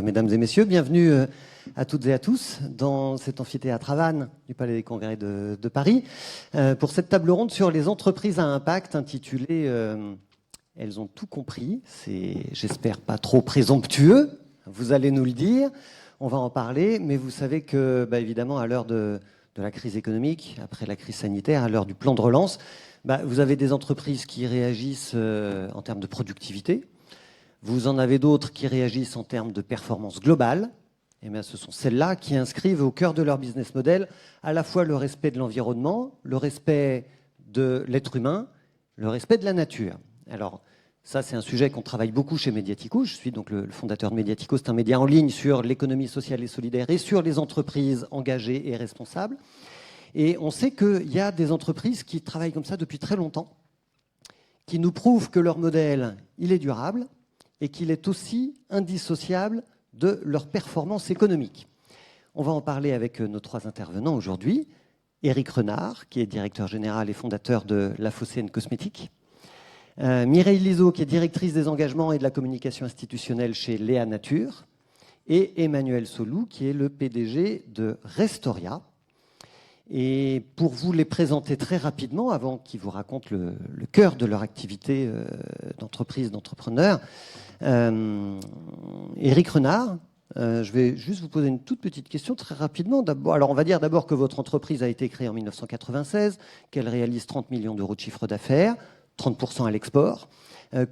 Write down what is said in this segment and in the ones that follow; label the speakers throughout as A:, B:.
A: mesdames et messieurs. Bienvenue à toutes et à tous dans cet amphithéâtre à Vannes du Palais des Congrès de Paris pour cette table ronde sur les entreprises à impact intitulée « Elles ont tout compris ». C'est, j'espère, pas trop présomptueux, vous allez nous le dire, on va en parler, mais vous savez que, évidemment, à l'heure de la crise économique, après la crise sanitaire, à l'heure du plan de relance, vous avez des entreprises qui réagissent en termes de productivité. Vous en avez d'autres qui réagissent en termes de performance globale. Et bien, ce sont celles-là qui inscrivent au cœur de leur business model à la fois le respect de l'environnement, le respect de l'être humain, le respect de la nature. Alors, ça, c'est un sujet qu'on travaille beaucoup chez Mediatico. Je suis donc le fondateur de Mediatico. C'est un média en ligne sur l'économie sociale et solidaire et sur les entreprises engagées et responsables. Et on sait qu'il y a des entreprises qui travaillent comme ça depuis très longtemps, qui nous prouvent que leur modèle, il est durable et qu'il est aussi indissociable de leur performance économique. On va en parler avec nos trois intervenants aujourd'hui. Éric Renard, qui est directeur général et fondateur de La Phocéenne Cosmétique. Mireille Lizaud, qui est directrice des engagements et de la communication institutionnelle chez Léa Nature. Et Emmanuel Solou, qui est le PDG de Restoria. Et pour vous les présenter très rapidement, avant qu'ils vous racontent le cœur de leur activité d'entreprise, d'entrepreneur, Éric Renard, je vais juste vous poser une toute petite question très rapidement. Alors, on va dire d'abord que votre entreprise a été créée en 1996, qu'elle réalise 30 millions d'euros de chiffre d'affaires, 30% à l'export,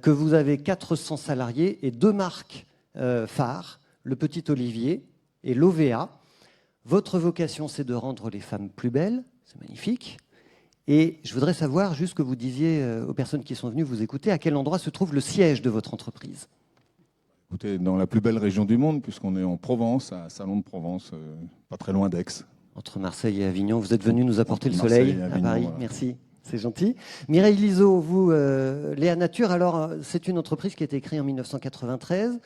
A: que vous avez 400 salariés et 2 marques phares, le Petit Olivier et l'OVA. Votre vocation, c'est de rendre les femmes plus belles, c'est magnifique. Et je voudrais savoir, juste que vous disiez aux personnes qui sont venues vous écouter, à quel endroit se trouve le siège de votre entreprise?
B: Écoutez, dans la plus belle région du monde, puisqu'on est en Provence, à Salon de Provence, pas très loin d'Aix.
A: Entre Marseille et Avignon, vous êtes venu nous apporter le soleil à Paris, voilà. Merci, c'est gentil. Mireille Lizaud, vous, Léa Nature, alors c'est une entreprise qui a été créée en 1993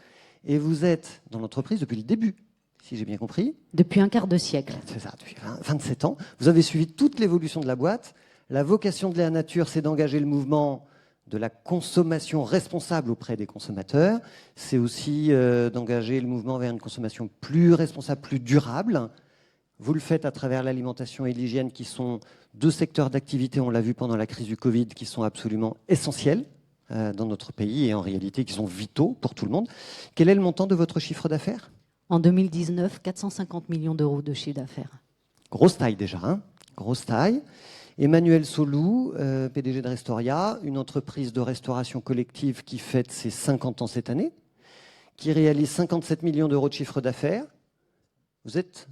A: et vous êtes dans l'entreprise depuis le début, si j'ai bien compris.
C: Depuis un quart de siècle.
A: C'est ça, depuis 27 ans. Vous avez suivi toute l'évolution de la boîte. La vocation de Léa Nature, c'est d'engager le mouvement de la consommation responsable auprès des consommateurs. C'est aussi d'engager le mouvement vers une consommation plus responsable, plus durable. Vous le faites à travers l'alimentation et l'hygiène, qui sont 2 secteurs d'activité, on l'a vu pendant la crise du Covid, qui sont absolument essentiels dans notre pays et en réalité qui sont vitaux pour tout le monde. Quel est le montant de votre chiffre d'affaires ?
C: En 2019, 450 millions d'euros de chiffre d'affaires.
A: Grosse taille déjà, hein ? Grosse taille. Emmanuel Solou, PDG de Restoria, une entreprise de restauration collective qui fête ses 50 ans cette année, qui réalise 57 millions d'euros de chiffre d'affaires. Vous êtes,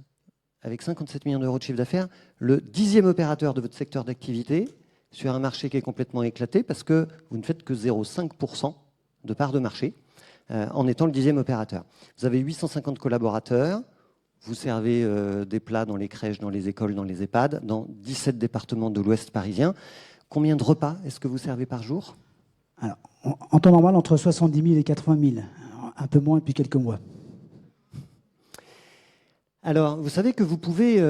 A: avec 57 millions d'euros de chiffre d'affaires, le 10e opérateur de votre secteur d'activité sur un marché qui est complètement éclaté parce que vous ne faites que 0,5% de part de marché en étant le 10e opérateur. Vous avez 850 collaborateurs. Vous servez des plats dans les crèches, dans les écoles, dans les EHPAD, dans 17 départements de l'Ouest parisien. Combien de repas est-ce que vous servez par jour ?
D: Alors, en temps normal, entre 70 000 et 80 000. Un peu moins depuis quelques mois.
A: Alors, vous savez que vous pouvez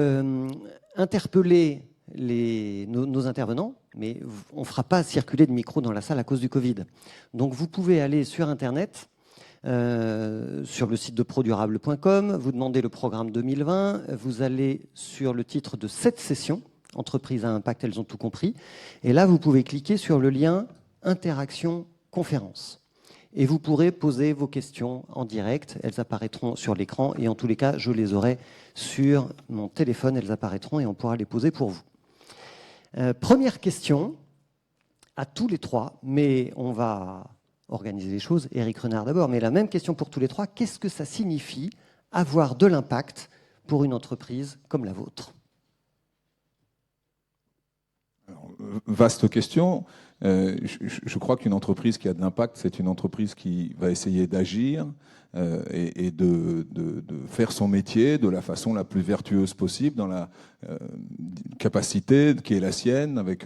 A: interpeller nos intervenants, mais on ne fera pas circuler de micro dans la salle à cause du Covid. Donc, vous pouvez aller sur Internet, sur le site de produrable.com, vous demandez le programme 2020, vous allez sur le titre de cette session, Entreprises à impact, elles ont tout compris, et là vous pouvez cliquer sur le lien Interaction conférence. Et vous pourrez poser vos questions en direct, elles apparaîtront sur l'écran, et en tous les cas, je les aurai sur mon téléphone, elles apparaîtront et on pourra les poser pour vous. Première question, à tous les trois, mais on va organiser les choses. Éric Renard d'abord, mais la même question pour tous les trois. Qu'est-ce que ça signifie avoir de l'impact pour une entreprise comme la vôtre ?
B: Alors, vaste question. Je crois qu'une entreprise qui a de l'impact, c'est une entreprise qui va essayer d'agir et de faire son métier de la façon la plus vertueuse possible, dans la capacité qui est la sienne, avec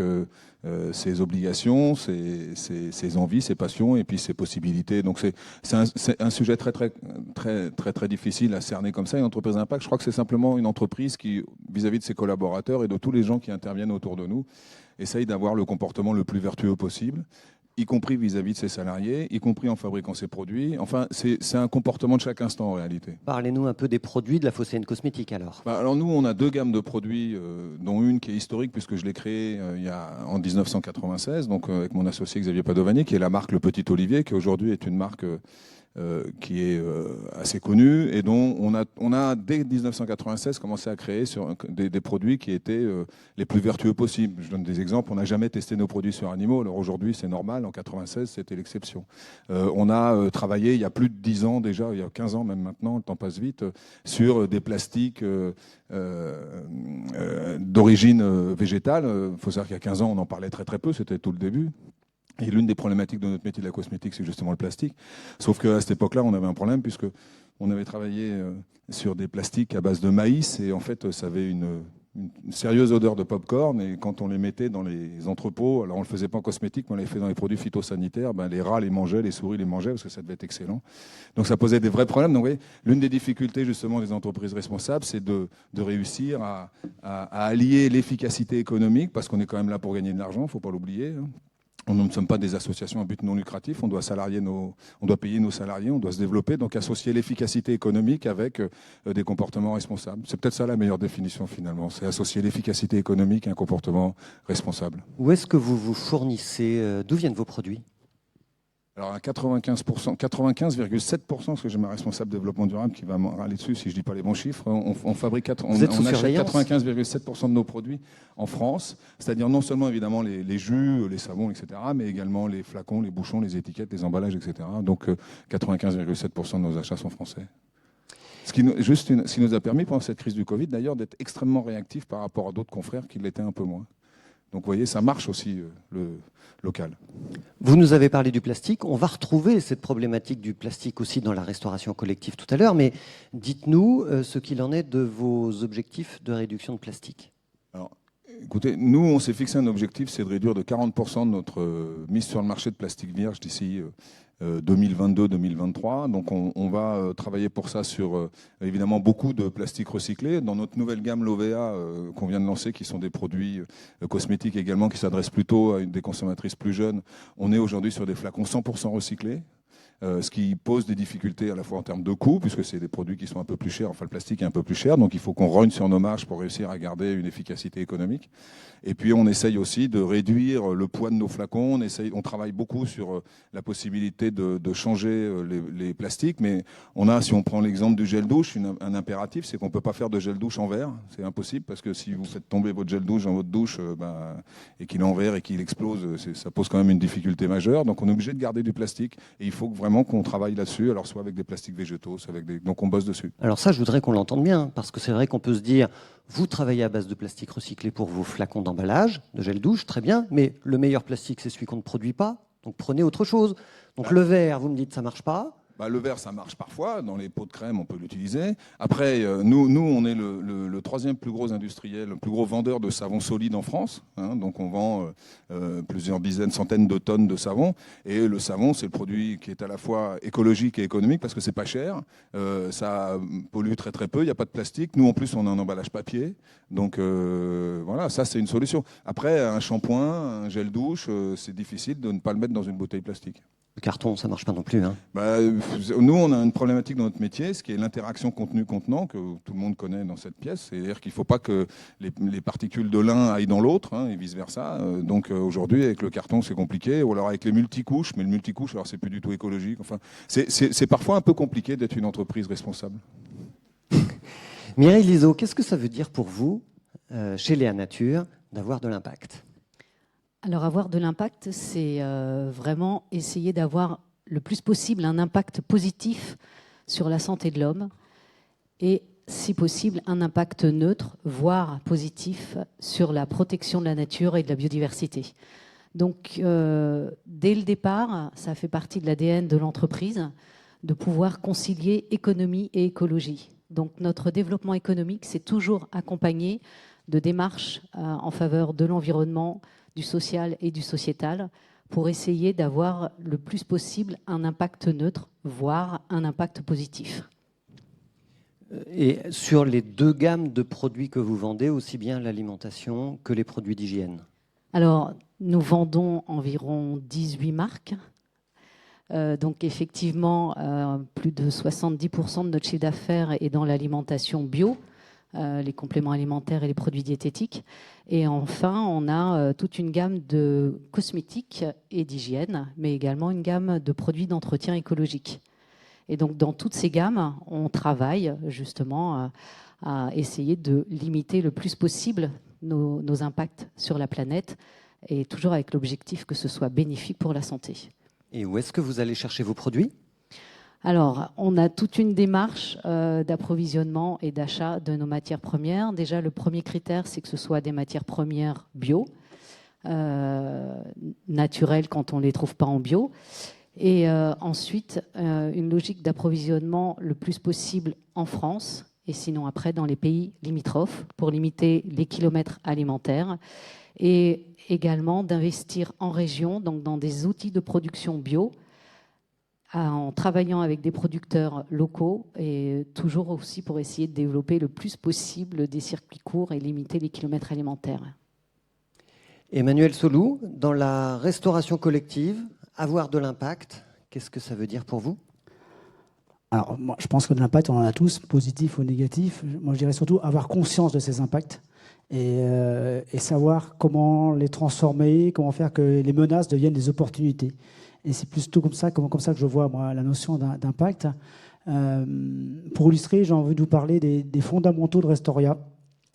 B: ses obligations, ses envies, ses passions et puis ses possibilités. Donc c'est un sujet très difficile à cerner comme ça. Une entreprise d'impact, je crois que c'est simplement une entreprise qui, vis-à-vis de ses collaborateurs et de tous les gens qui interviennent autour de nous, essaye d'avoir le comportement le plus vertueux possible y compris vis-à-vis de ses salariés, y compris en fabriquant ses produits. Enfin, c'est un comportement de chaque instant en réalité.
A: Parlez-nous un peu des produits de la Phocéenne Cosmétique alors.
B: Alors nous, on a 2 gammes de produits, dont une qui est historique puisque je l'ai créée en 1996, donc avec mon associé Xavier Padovani, qui est la marque Le Petit Olivier, qui aujourd'hui est une marque qui est assez connue et dont on a dès 1996 commencé à créer des produits qui étaient les plus vertueux possibles. Je donne des exemples. On n'a jamais testé nos produits sur animaux. Alors aujourd'hui, c'est normal. En 96, c'était l'exception. On a travaillé il y a plus de 10 ans déjà, il y a 15 ans même maintenant, le temps passe vite, sur des plastiques d'origine végétale. Il faut savoir qu'il y a 15 ans, on en parlait très très peu. C'était tout le début. Et l'une des problématiques de notre métier de la cosmétique, c'est justement le plastique. Sauf qu'à cette époque-là, on avait un problème puisque on avait travaillé sur des plastiques à base de maïs et en fait, ça avait une sérieuse odeur de pop-corn. Et quand on les mettait dans les entrepôts, alors on ne le faisait pas en cosmétique, mais on l'avait fait dans les produits phytosanitaires, les rats les mangeaient, les souris les mangeaient parce que ça devait être excellent. Donc ça posait des vrais problèmes. Donc vous voyez, l'une des difficultés justement des entreprises responsables, c'est de réussir à allier l'efficacité économique, parce qu'on est quand même là pour gagner de l'argent, il ne faut pas l'oublier. Nous ne sommes pas des associations à but non lucratif, on doit payer nos salariés, on doit se développer, donc associer l'efficacité économique avec des comportements responsables. C'est peut-être ça la meilleure définition finalement, c'est associer l'efficacité économique à un comportement responsable.
A: Où est-ce que vous vous fournissez? D'où viennent vos produits?
B: Alors à 95,7%, parce que j'ai ma responsable développement durable qui va me râler dessus si je ne dis pas les bons chiffres, on achète 95,7% de nos produits en France, c'est-à-dire non seulement évidemment les jus, les savons, etc., mais également les flacons, les bouchons, les étiquettes, les emballages, etc. Donc 95,7% de nos achats sont français. Ce qui nous a permis pendant cette crise du Covid d'ailleurs d'être extrêmement réactifs par rapport à d'autres confrères qui l'étaient un peu moins. Donc vous voyez, ça marche aussi le local.
A: Vous nous avez parlé du plastique. On va retrouver cette problématique du plastique aussi dans la restauration collective tout à l'heure. Mais dites-nous ce qu'il en est de vos objectifs de réduction de plastique.
B: Alors, écoutez, nous, on s'est fixé un objectif, c'est de réduire de 40% de notre mise sur le marché de plastique vierge d'ici 2022-2023. Donc on va travailler pour ça sur évidemment beaucoup de plastique recyclé. Dans notre nouvelle gamme Lovea qu'on vient de lancer, qui sont des produits cosmétiques également, qui s'adressent plutôt à des consommatrices plus jeunes, on est aujourd'hui sur des flacons 100% recyclés. Ce qui pose des difficultés à la fois en termes de coût, puisque c'est des produits qui sont un peu plus chers, enfin le plastique est un peu plus cher, donc il faut qu'on rogne sur nos marges pour réussir à garder une efficacité économique. Et puis on essaye aussi de réduire le poids de nos flacons, on travaille beaucoup sur la possibilité de changer les plastiques, mais si on prend l'exemple du gel douche, un impératif, c'est qu'on ne peut pas faire de gel douche en verre, c'est impossible, parce que si vous faites tomber votre gel douche dans votre douche et qu'il est en verre et qu'il explose, ça pose quand même une difficulté majeure, donc on est obligé de garder du plastique, et il faut vraiment qu'on travaille là-dessus, alors soit avec des plastiques végétaux, soit donc on bosse dessus.
A: Alors ça, je voudrais qu'on l'entende bien, parce que c'est vrai qu'on peut se dire, vous travaillez à base de plastique recyclé pour vos flacons d'emballage, de gel douche, très bien, mais le meilleur plastique, c'est celui qu'on ne produit pas, donc prenez autre chose. Donc le verre, vous me dites, ça marche pas.
B: Le verre, ça marche parfois. Dans les pots de crème, on peut l'utiliser. Après, nous, on est le troisième plus gros industriel, le plus gros vendeur de savon solide en France. Donc, on vend plusieurs dizaines, centaines de tonnes de savon. Et le savon, c'est le produit qui est à la fois écologique et économique parce que c'est pas cher. Ça pollue très très peu. Il n'y a pas de plastique. Nous, en plus, on a un emballage papier. Donc, voilà, ça, c'est une solution. Après, un shampoing, un gel douche, c'est difficile de ne pas le mettre dans une bouteille plastique.
A: Le carton, ça marche pas non plus.
B: Nous, on a une problématique dans notre métier, ce qui est l'interaction contenu-contenant, que tout le monde connaît dans cette pièce. C'est-à-dire qu'il ne faut pas que les particules de l'un aillent dans l'autre, et vice-versa. Donc aujourd'hui, avec le carton, c'est compliqué. Ou alors avec les multicouches, mais le multicouche, alors c'est plus du tout écologique. Enfin, c'est parfois un peu compliqué d'être une entreprise responsable.
A: Mireille Lizaud, qu'est-ce que ça veut dire pour vous, chez Léa Nature, d'avoir de l'impact ?
C: Alors avoir de l'impact, c'est vraiment essayer d'avoir le plus possible un impact positif sur la santé de l'homme et, si possible, un impact neutre, voire positif, sur la protection de la nature et de la biodiversité. Donc, dès le départ, ça fait partie de l'ADN de l'entreprise de pouvoir concilier économie et écologie. Donc, notre développement économique, c'est toujours accompagné de démarches en faveur de l'environnement, du social et du sociétal, pour essayer d'avoir le plus possible un impact neutre, voire un impact positif.
A: Et sur les deux gammes de produits que vous vendez, aussi bien l'alimentation que les produits d'hygiène?
C: Alors, nous vendons environ 18 marques. Donc effectivement, plus de 70% de notre chiffre d'affaires est dans l'alimentation bio, les compléments alimentaires et les produits diététiques. Et enfin, on a toute une gamme de cosmétiques et d'hygiène, mais également une gamme de produits d'entretien écologique. Et donc dans toutes ces gammes, on travaille justement à essayer de limiter le plus possible nos impacts sur la planète, et toujours avec l'objectif que ce soit bénéfique pour la santé.
A: Et où est-ce que vous allez chercher vos produits ?
C: Alors, on a toute une démarche d'approvisionnement et d'achat de nos matières premières. Déjà, le premier critère, c'est que ce soit des matières premières bio, naturelles quand on ne les trouve pas en bio. Et ensuite, une logique d'approvisionnement le plus possible en France, et sinon après dans les pays limitrophes, pour limiter les kilomètres alimentaires. Et également d'investir en région, donc dans des outils de production bio, en travaillant avec des producteurs locaux, et toujours aussi pour essayer de développer le plus possible des circuits courts et limiter les kilomètres alimentaires.
A: Emmanuel Solou, dans la restauration collective, avoir de l'impact, qu'est-ce que ça veut dire pour vous ?
D: Alors, moi, je pense que de l'impact, on en a tous, positif ou négatif. Moi, je dirais surtout avoir conscience de ces impacts et savoir comment les transformer, comment faire que les menaces deviennent des opportunités. Et c'est plutôt comme ça que je vois, moi, la notion d'impact. Pour illustrer, j'ai envie de vous parler des fondamentaux de Restoria.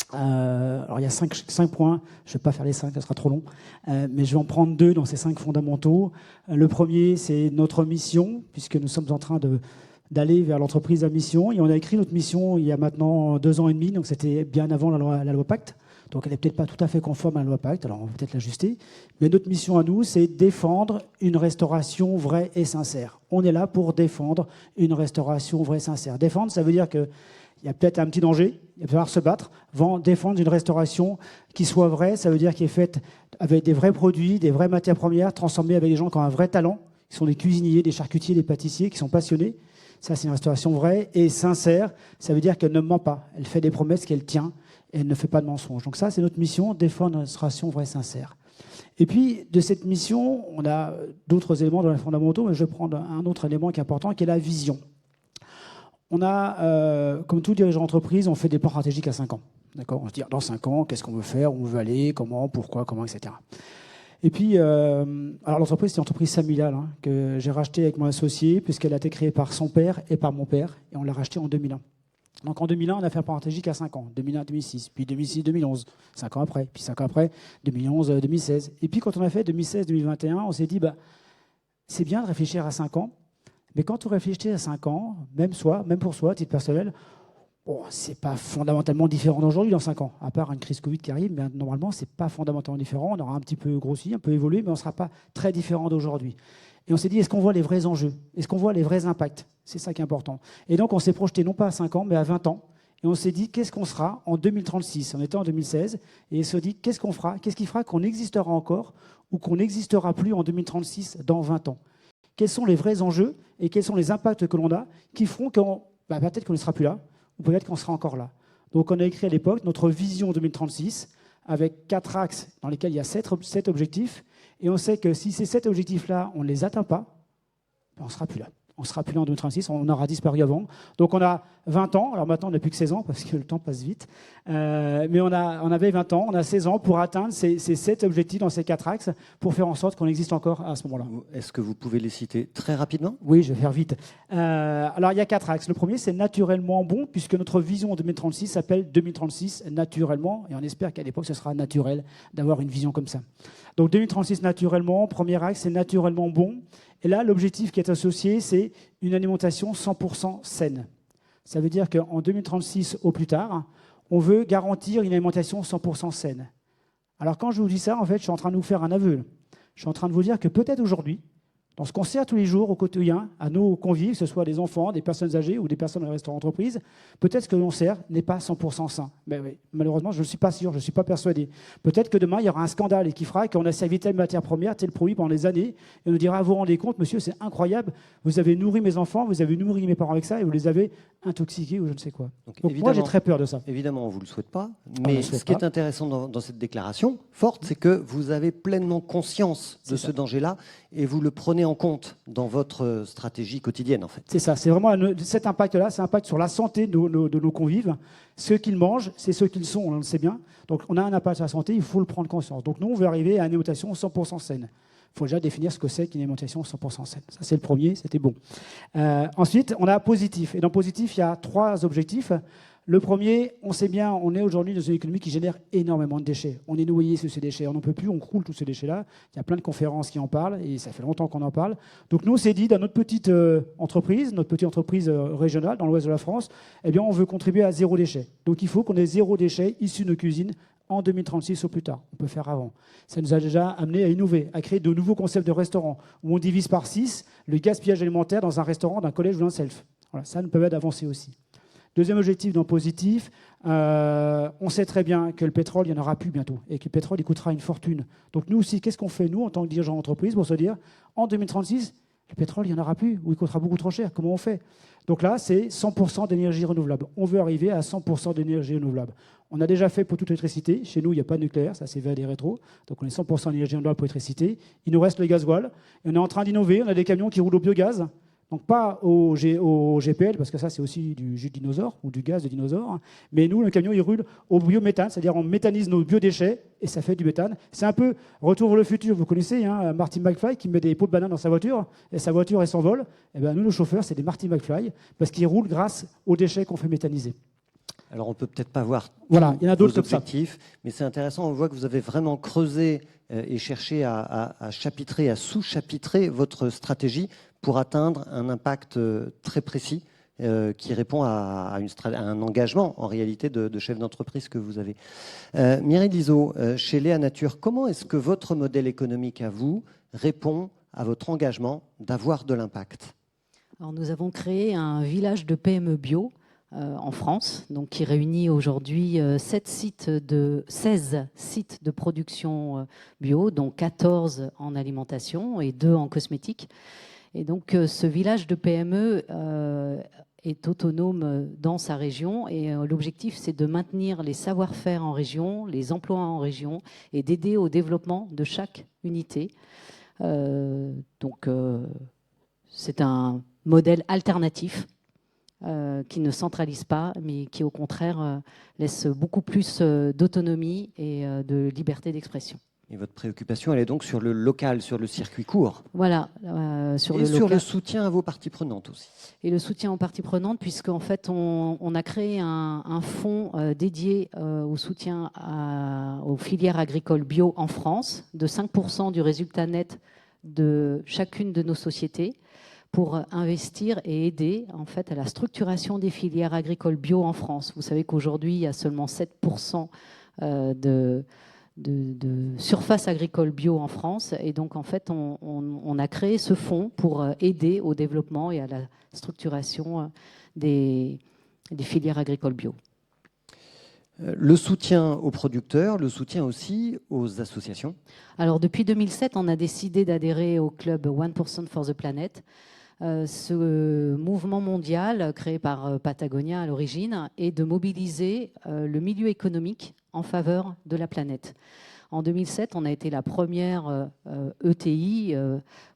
D: Alors, il y a cinq points. Je ne vais pas faire les 5, ça sera trop long. Mais je vais en prendre 2 dans ces 5 fondamentaux. Le premier, c'est notre mission, puisque nous sommes en train d'aller vers l'entreprise à mission. Et on a écrit notre mission il y a maintenant 2 ans et demi, donc c'était bien avant la loi Pacte. Donc elle n'est peut-être pas tout à fait conforme à la loi Pacte, alors on va peut-être l'ajuster. Mais notre mission à nous, c'est défendre une restauration vraie et sincère. On est là pour défendre une restauration vraie et sincère. Défendre, ça veut dire qu'il y a peut-être un petit danger, il va falloir se battre. Défendre une restauration qui soit vraie, ça veut dire qu'elle est faite avec des vrais produits, des vraies matières premières, transformées avec des gens qui ont un vrai talent, qui sont des cuisiniers, des charcutiers, des pâtissiers, qui sont passionnés. Ça, c'est une restauration vraie et sincère. Ça veut dire qu'elle ne ment pas. Elle fait des promesses qu'elle tient et elle ne fait pas de mensonges. Donc ça, c'est notre mission, défendre une restauration vraie et sincère. Et puis, de cette mission, on a d'autres éléments dans les fondamentaux, mais je vais prendre un autre élément qui est important, qui est la vision. On a, comme tout dirigeant d'entreprise, on fait des plans stratégiques à 5 ans. D'accord ? On se dit, dans 5 ans, qu'est-ce qu'on veut faire, où on veut aller, comment, pourquoi, comment, etc. Et puis, alors l'entreprise, c'est une entreprise familiale que j'ai rachetée avec mon associé, puisqu'elle a été créée par son père et par mon père, et on l'a rachetée en 2001. Donc en 2001, on a fait un plan stratégique à 5 ans, 2001-2006, puis 2006-2011, 5 ans après, puis 5 ans après, 2011-2016. Et puis quand on a fait 2016-2021, on s'est dit, c'est bien de réfléchir à 5 ans, mais quand on réfléchit à 5 ans, même pour soi, à titre personnel, c'est pas fondamentalement différent d'aujourd'hui dans 5 ans, à part une crise Covid qui arrive, mais normalement, c'est pas fondamentalement différent. On aura un petit peu grossi, un peu évolué, mais on ne sera pas très différent d'aujourd'hui. Et on s'est dit, est-ce qu'on voit les vrais enjeux ? Est-ce qu'on voit les vrais impacts ? C'est ça qui est important. Et donc, on s'est projeté non pas à 5 ans, mais à 20 ans. Et on s'est dit, qu'est-ce qu'on sera en 2036 ? On était en 2016. Et on s'est dit, qu'est-ce qu'on fera ? Qu'est-ce qui fera qu'on existera encore ou qu'on n'existera plus en 2036 dans 20 ans ? Quels sont les vrais enjeux et quels sont les impacts que l'on a qui feront peut-être qu'on ne sera plus là, ou peut-être qu'on sera encore là. Donc on a écrit à l'époque notre vision 2036 avec 4 axes dans lesquels il y a 7 objectifs. Et on sait que si ces 7 objectifs-là, on ne les atteint pas, on ne sera plus là. On ne sera plus là en 2036, on aura disparu avant. Donc on a 20 ans, alors maintenant on n'a plus que 16 ans parce que le temps passe vite, mais on avait 20 ans, on a 16 ans pour atteindre ces 7 objectifs dans ces 4 axes pour faire en sorte qu'on existe encore à ce moment-là.
A: Est-ce que vous pouvez les citer très rapidement ?
D: Oui, je vais faire vite. Alors il y a 4 axes. Le premier, c'est naturellement bon, puisque notre vision en 2036 s'appelle 2036 naturellement, et on espère qu'à l'époque ce sera naturel d'avoir une vision comme ça. Donc 2036 naturellement, premier axe, c'est naturellement bon. Et là, l'objectif qui est associé, c'est une alimentation 100% saine. Ça veut dire qu'en 2036 au plus tard, on veut garantir une alimentation 100% saine. Alors quand je vous dis ça, en fait, je suis en train de vous faire un aveu. Je suis en train de vous dire que peut-être aujourd'hui, Donc, ce qu'on sert tous les jours au quotidien à nos convives, que ce soit des enfants, des personnes âgées ou des personnes dans les restaurants entreprises, peut-être que l'on sert n'est pas 100% sain. Mais oui, malheureusement, je ne suis pas sûr, je ne suis pas persuadé. Peut-être que demain, il y aura un scandale et qui fera qu'on a servi telle matière première, tel produit pendant des années, et on nous dira, vous vous rendez compte, monsieur, c'est incroyable, vous avez nourri mes enfants, vous avez nourri mes parents avec ça, et vous les avez intoxiqués ou je ne sais quoi. Donc moi, j'ai très peur de ça.
A: Évidemment, on ne vous le souhaite pas, mais ce qui est intéressant dans cette déclaration forte, c'est que vous avez pleinement conscience de ce danger-là, et vous le prenez en compte dans votre stratégie quotidienne, en fait.
D: C'est ça, c'est vraiment cet impact-là, c'est un impact sur la santé de nos convives. Ce qu'ils mangent, c'est ce qu'ils sont, on le sait bien. Donc on a un impact sur la santé, il faut le prendre conscience. Donc nous, on veut arriver à une alimentation 100% saine. Il faut déjà définir ce que c'est qu'une alimentation 100% saine. Ça, c'est le premier, c'était bon. Ensuite, on a positif. Et dans positif, il y a 3 objectifs. Le premier, on sait bien, on est aujourd'hui dans une économie qui génère énormément de déchets. On est noyé sous ces déchets, on n'en peut plus, on croule tous ces déchets-là. Il y a plein de conférences qui en parlent et ça fait longtemps qu'on en parle. Donc nous, on s'est dit, dans notre petite entreprise régionale dans l'ouest de la France, eh bien, on veut contribuer à 0 déchet. Donc il faut qu'on ait 0 déchet issus de nos cuisines en 2036 au plus tard. On peut faire avant. Ça nous a déjà amené à innover, à créer de nouveaux concepts de restaurants où on divise par 6 le gaspillage alimentaire dans un restaurant, d'un collège ou d'un self. Voilà, ça nous permet d'avancer aussi. Deuxième objectif dans positif, on sait très bien que le pétrole, il n'y en aura plus bientôt et que le pétrole, il coûtera une fortune. Donc nous aussi, qu'est-ce qu'on fait, nous, en tant que dirigeants d'entreprise, pour se dire, en 2036, le pétrole, il n'y en aura plus ou il coûtera beaucoup trop cher. Comment on fait? Donc là, c'est 100% d'énergie renouvelable. On veut arriver à 100% d'énergie renouvelable. On a déjà fait pour toute l'électricité. Chez nous, il n'y a pas de nucléaire, ça c'est vers des rétros. Donc on est 100% d'énergie renouvelable pour l'électricité. Il nous reste le gasoil. Et on est en train d'innover. On a des camions qui roulent au biogaz. Donc pas au GPL, parce que ça c'est aussi du jus de dinosaure ou du gaz de dinosaure. Mais nous, le camion, il roule au biométhane, c'est-à-dire on méthanise nos biodéchets et ça fait du méthane. C'est un peu Retour vers le futur, vous connaissez, hein, Marty McFly qui met des pots de banane dans sa voiture et sa voiture elle s'envole. Et ben nous, nos chauffeurs, c'est des Marty McFly parce qu'ils roulent grâce aux déchets qu'on fait méthaniser.
A: Alors, on ne peut peut-être pas voir
D: voilà, il y en a d'autres
A: objectifs, mais c'est intéressant. On voit que vous avez vraiment creusé et cherché à chapitrer, à sous-chapitrer votre stratégie pour atteindre un impact très précis qui répond à un engagement, en réalité, de chef d'entreprise que vous avez. Mireille Lizaud, chez Léa Nature, comment est-ce que votre modèle économique à vous répond à votre engagement d'avoir de l'impact?
C: Alors, nous avons créé un village de PME bio en France, donc qui réunit aujourd'hui 16 sites de production bio, dont 14 en alimentation et 2 en cosmétique. Et donc ce village de PME est autonome dans sa région et l'objectif c'est de maintenir les savoir-faire en région, les emplois en région et d'aider au développement de chaque unité. C'est un modèle alternatif qui ne centralise pas, mais qui au contraire laisse beaucoup plus d'autonomie et de liberté d'expression.
A: Et votre préoccupation, elle est donc sur le local, sur le circuit court.
C: Voilà,
A: sur le soutien à vos parties prenantes aussi.
C: Et le soutien aux parties prenantes, puisqu'en fait, on a créé un fonds dédié au soutien aux filières agricoles bio en France, de 5% du résultat net de chacune de nos sociétés, pour investir et aider en fait à la structuration des filières agricoles bio en France. Vous savez qu'aujourd'hui, il y a seulement 7% de surface agricole bio en France. Et donc, en fait, on a créé ce fonds pour aider au développement et à la structuration des filières agricoles bio.
A: Le soutien aux producteurs, le soutien aussi aux associations.
C: Alors, depuis 2007, on a décidé d'adhérer au club 1% for the Planet. Ce mouvement mondial créé par Patagonia à l'origine est de mobiliser le milieu économique en faveur de la planète. En 2007, on a été la première ETI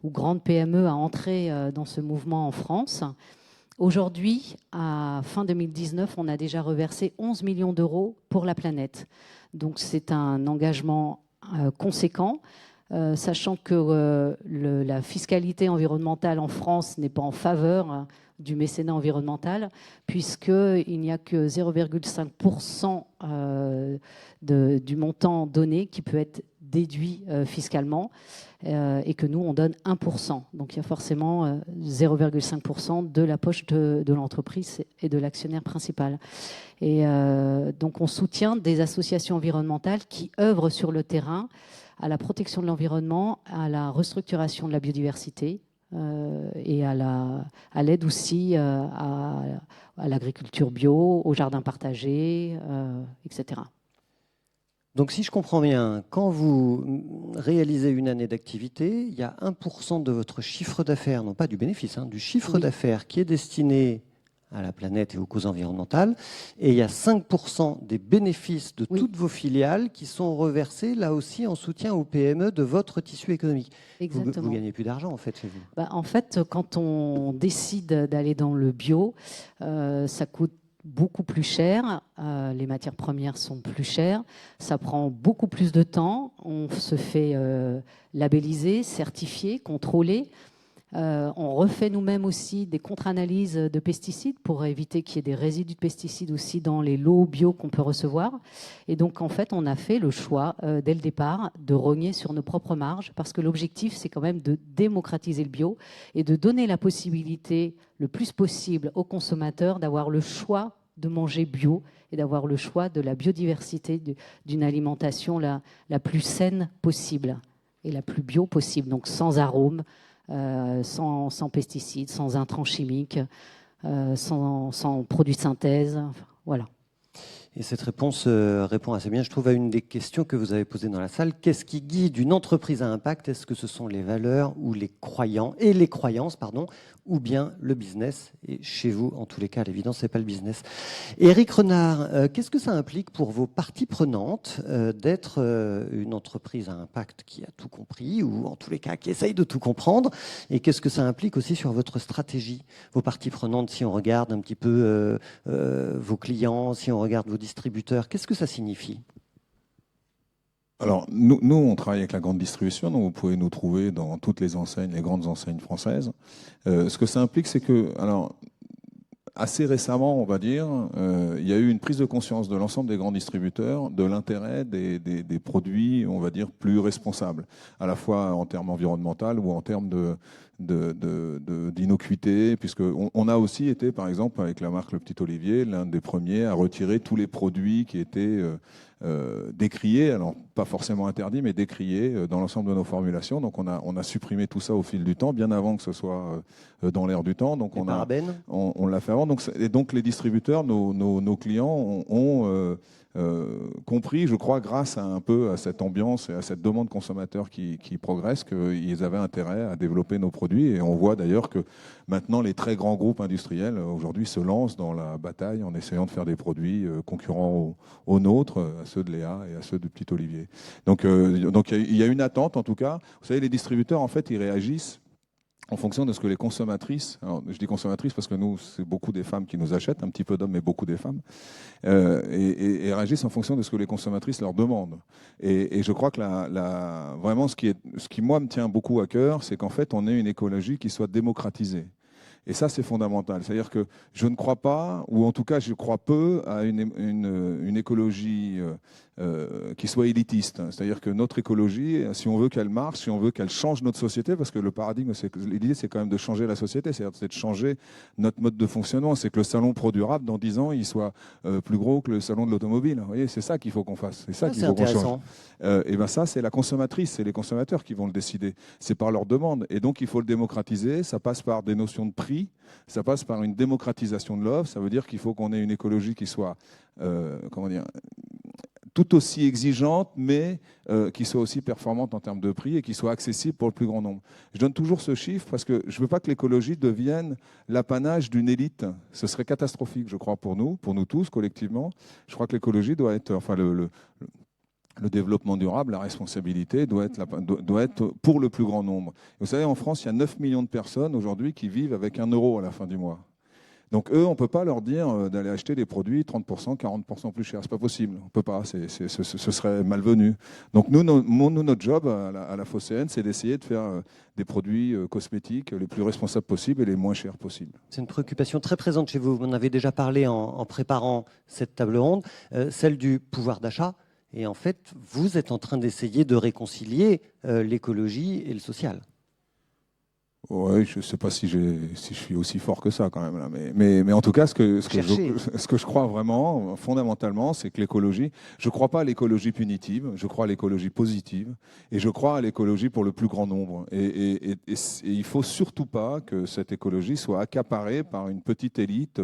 C: ou grande PME à entrer dans ce mouvement en France. Aujourd'hui, à fin 2019, on a déjà reversé 11 millions d'euros pour la planète. Donc c'est un engagement conséquent. Sachant que la fiscalité environnementale en France n'est pas en faveur du mécénat environnemental, puisqu'il n'y a que 0,5% du montant donné qui peut être déduit fiscalement, et que nous, on donne 1%. Donc il y a forcément 0,5% de la poche de l'entreprise et de l'actionnaire principal. Et donc on soutient des associations environnementales qui œuvrent sur le terrain à la protection de l'environnement, à la restructuration de la biodiversité, et à l'aide aussi à l'agriculture bio, au jardin partagé, etc.
A: Donc si je comprends bien, quand vous réalisez une année d'activité, il y a 1% de votre chiffre d'affaires, non pas du bénéfice, du chiffre
C: Oui.
A: d'affaires qui est destiné à la planète et aux causes environnementales, et il y a 5% des bénéfices de
C: Oui.
A: toutes vos filiales qui sont reversés là aussi en soutien aux PME de votre tissu économique.
C: Exactement.
A: Vous gagnez plus d'argent en fait chez vous.
C: En fait, quand on décide d'aller dans le bio, ça coûte beaucoup plus cher, les matières premières sont plus chères, ça prend beaucoup plus de temps, on se fait labelliser, certifier, contrôler. On refait nous-mêmes aussi des contre-analyses de pesticides pour éviter qu'il y ait des résidus de pesticides aussi dans les lots bio qu'on peut recevoir. Et donc, en fait, on a fait le choix, dès le départ, de rogner sur nos propres marges parce que l'objectif, c'est quand même de démocratiser le bio et de donner la possibilité le plus possible aux consommateurs d'avoir le choix de manger bio et d'avoir le choix de la biodiversité, d'une alimentation la plus saine possible et la plus bio possible, donc sans arômes, sans pesticides, sans intrants chimiques, sans produits de synthèse. Enfin, voilà.
A: Et cette réponse répond assez bien, je trouve, à une des questions que vous avez posées dans la salle. Qu'est-ce qui guide une entreprise à impact? Est-ce que ce sont les valeurs ou les croyances, ou bien le business? Et chez vous, en tous les cas, à l'évidence, ce n'est pas le business. Éric Renard, qu'est-ce que ça implique pour vos parties prenantes d'être une entreprise à impact qui a tout compris, ou en tous les cas qui essaye de tout comprendre? Et qu'est-ce que ça implique aussi sur votre stratégie? Vos parties prenantes, si on regarde un petit peu vos clients, si on regarde vos distributeurs, qu'est-ce que ça signifie?
B: Alors, nous, on travaille avec la grande distribution, donc vous pouvez nous trouver dans toutes les enseignes, les grandes enseignes françaises. Ce que ça implique, c'est que, alors, assez récemment, on va dire, il y a eu une prise de conscience de l'ensemble des grands distributeurs de l'intérêt des produits, on va dire, plus responsables, à la fois en termes environnementaux ou en termes d'innocuité, puisqu'on a aussi été, par exemple, avec la marque Le Petit Olivier, l'un des premiers à retirer tous les produits qui étaient décriés, alors pas forcément interdits, mais décriés dans l'ensemble de nos formulations. Donc on a supprimé tout ça au fil du temps, bien avant que ce soit dans l'air du temps. Donc on l'a fait avant. Donc les distributeurs, nos clients ont compris, je crois, grâce un peu à cette ambiance et à cette demande consommateur qui progresse, qu'ils avaient intérêt à développer nos produits. Et on voit d'ailleurs que maintenant, les très grands groupes industriels, aujourd'hui, se lancent dans la bataille en essayant de faire des produits concurrents aux nôtres, à ceux de Léa et à ceux du Petit Olivier. Donc il y a une attente, en tout cas. Vous savez, les distributeurs, en fait, ils réagissent en fonction de ce que les consommatrices, alors je dis consommatrices parce que nous, c'est beaucoup des femmes qui nous achètent, un petit peu d'hommes, mais beaucoup des femmes, et réagissent en fonction de ce que les consommatrices leur demandent. Et je crois que vraiment, ce qui, moi, me tient beaucoup à cœur, c'est qu'en fait, on ait une écologie qui soit démocratisée. Et ça, c'est fondamental. C'est-à-dire que je ne crois pas, ou en tout cas, je crois peu à une écologie qui soit élitiste. C'est-à-dire que notre écologie, si on veut qu'elle marche, si on veut qu'elle change notre société, parce que le paradigme, l'idée, c'est quand même de changer la société, c'est de changer notre mode de fonctionnement. C'est que le salon Pro Durable, dans 10 ans, il soit plus gros que le salon de l'automobile. Vous voyez, c'est ça qu'il faut qu'on fasse. C'est ça qu'il faut qu'on change. Et bien ça, c'est la consommatrice, c'est les consommateurs qui vont le décider. C'est par leur demande. Et donc, il faut le démocratiser. Ça passe par des notions de prix. Ça passe par une démocratisation de l'offre. Ça veut dire qu'il faut qu'on ait une écologie qui soit, tout aussi exigeante, mais qui soit aussi performante en termes de prix et qui soit accessible pour le plus grand nombre. Je donne toujours ce chiffre parce que je ne veux pas que l'écologie devienne l'apanage d'une élite. Ce serait catastrophique, je crois, pour nous tous, collectivement. Je crois que l'écologie doit être, enfin, le développement durable, la responsabilité doit être pour le plus grand nombre. Vous savez, en France, il y a 9 millions de personnes aujourd'hui qui vivent avec 1 euro à la fin du mois. Donc eux, on ne peut pas leur dire d'aller acheter des produits 30%, 40% plus chers. Ce n'est pas possible. On ne peut pas. Ce serait malvenu. Donc nous, notre job à la Phocéenne, c'est d'essayer de faire des produits cosmétiques les plus responsables possibles et les moins chers possibles.
A: C'est une préoccupation très présente chez vous. Vous en avez déjà parlé en préparant cette table ronde, celle du pouvoir d'achat. Et en fait, vous êtes en train d'essayer de réconcilier l'écologie et le social.
B: Ouais, je ne sais pas si je suis aussi fort que ça quand même là, mais en tout cas, ce que je crois vraiment, fondamentalement, c'est que l'écologie, je ne crois pas à l'écologie punitive, je crois à l'écologie positive, et je crois à l'écologie pour le plus grand nombre. Et il ne faut surtout pas que cette écologie soit accaparée par une petite élite